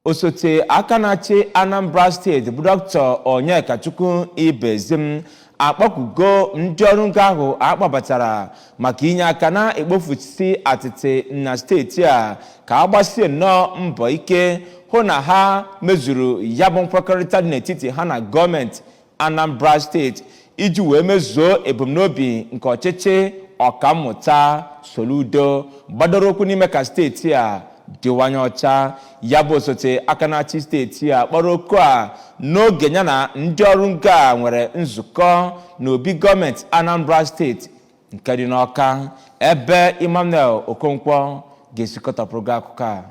Osote akanachi Anambra State bụ Dr. Onyekachukwu Ibezim akpọkugo ndị ọrụ ngo ahụ akpọbatara maka inye aka na ekpofusi atịtị na steeti a ka agbasie nnọọ mbọ ike hụ na ha mezuru ya bụ nkwekọrịta dị n'etiti ha na gọọmenti Anambra State iji wee mezuo ebumnobi nke ọchịchị ọkammụta Soludo gbadoro okwu n'ime ka steeti a dịwanye ọcha. Ya bụ osote akanachi steeti a kpọrọ oku a n'oge ya na ndị ọrụ ngo a nwere nzukọ n'obi gọọmenti Anambra Steeti nke dị n'Ọka, ebe Emmanuel Okonkwo ga-esikọtapụrụ gị akụkọ a.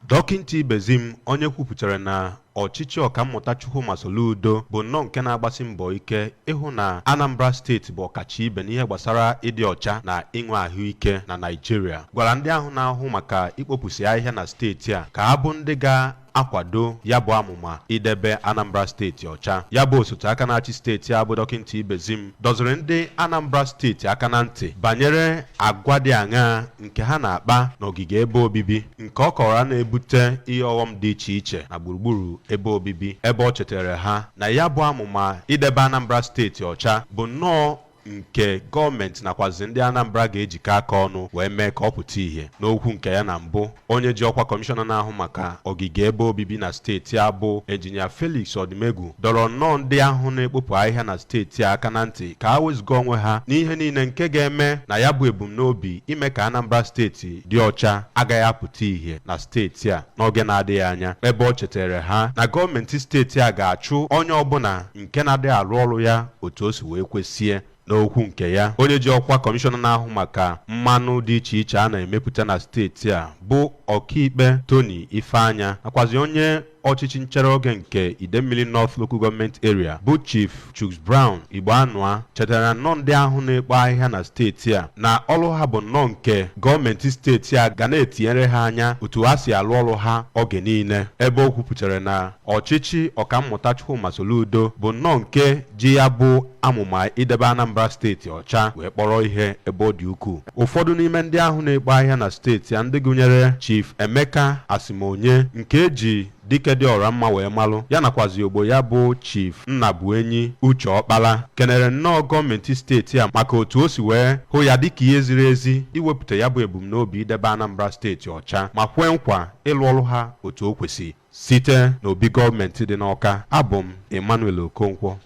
Dọkịnta Ibezim onye kwupụtara na ọchịchị ọkammụta Chukwuma Soludo bụ nnọọ nke na-agbasi mbọ ike ịhụ na Anambra Steeti bụ ọkacha ibe n'ihe gbasara ịdị ọcha na inwe ahụike na Naịjirịa, gwara ndị ahụ na-ahụ maka ikpopụsị ahịhịa na steeti a ka ha bụ ndị ga-akwado ya bụ amụma idebe Anambra Steeti ọcha. Ya bụ osote aka na-achị steeti a bụ Dọkịnta Ibezim dọziri ndị Anambra Steeti aka na ntị banyere agwa dị aṅaa nke ha na-akpa n'ogige ebe obibi, nke ọ kọrọ na-ebute ihe ọghọm dị iche iche na gburugburu ebe obibi, ebe ọ chetara ha na ya bụ amụma idebe Anambra Steeti ọcha bụ nnọọ nke gọọmenti nakwazi ndị Anambra ga-ejikọ aka ọnụ wee mee ka ọ pụta ihe. N'okwu nke ya na mbụ, onye ji ọkwa kọmishọna na-ahụ maka ogige ebe obibi na steeti a bụ Injinia Felix Odimegwu dọrọ nnọọ ndị ahụ na-ekpopụ ahịhịa na steeti a aka na ntị ka ha wezụga onwe ha n'ihe niile nke ga-eme na ya bụ ebumnobi ime ka Anambra Steeti dị ọcha agaghị apụta ihe na steeti a n'oge na-adịghị anya, ebe ọ chetara ha na gọọmenti steeti a ga-achụ onye ọbụla nke na-adịghị arụ ọrụ ya otu o si wee kwesie. N'okwu nke ya, onye ji ọkwa kọmishọna na-ahụ maka mmanụ dị iche iche a na-emepụta na steeti a bụ ọkaikpe Tony Ifeanya nakwazi onye ọchịchị nchere oge nke Idemmili North Local Government Area bụ Chief Chuks Brown Igbo Anụa chetara nnọọ ndị ahụ na-ekpo ahịhịa na steeti a na ọrụ ha bụ nnọọ nke gọọmenti steeti a ga na-etinyere ha anya otu ha si alụ ọrụ ha oge niile, ebe o kwupụtara na ọchịchị ọkammụta Chukwuma Soludo bụ nnọọ nke ji ya bụ amụma idebe Anambra Steeti ọcha wee kpọrọ ihe ebe ọ dị ukwuu. Ụfọdụ n'ime ndị ahụ na-ekpo ahịhịa na steeti a ndị gụnyere Chief Emeka Asimonye nke eji dike dị ọra mma wee malụ, ya nakwazi ogbo ya bụ Chief Nnabuenyi Uche Ọkpala kenere nnọọ gọọmenti steeti a maka otu o si wee hụ ya dịka ihe ziri ezi iwepụta ya bụ ebumnobi idebe Anambra Steeti ọcha ma kwee nkwa ịlụ ọrụ ha otu o kwesị. Site n'obi gọọmenti dị n'Ọka, abụ m Emmanuel Okonkwo.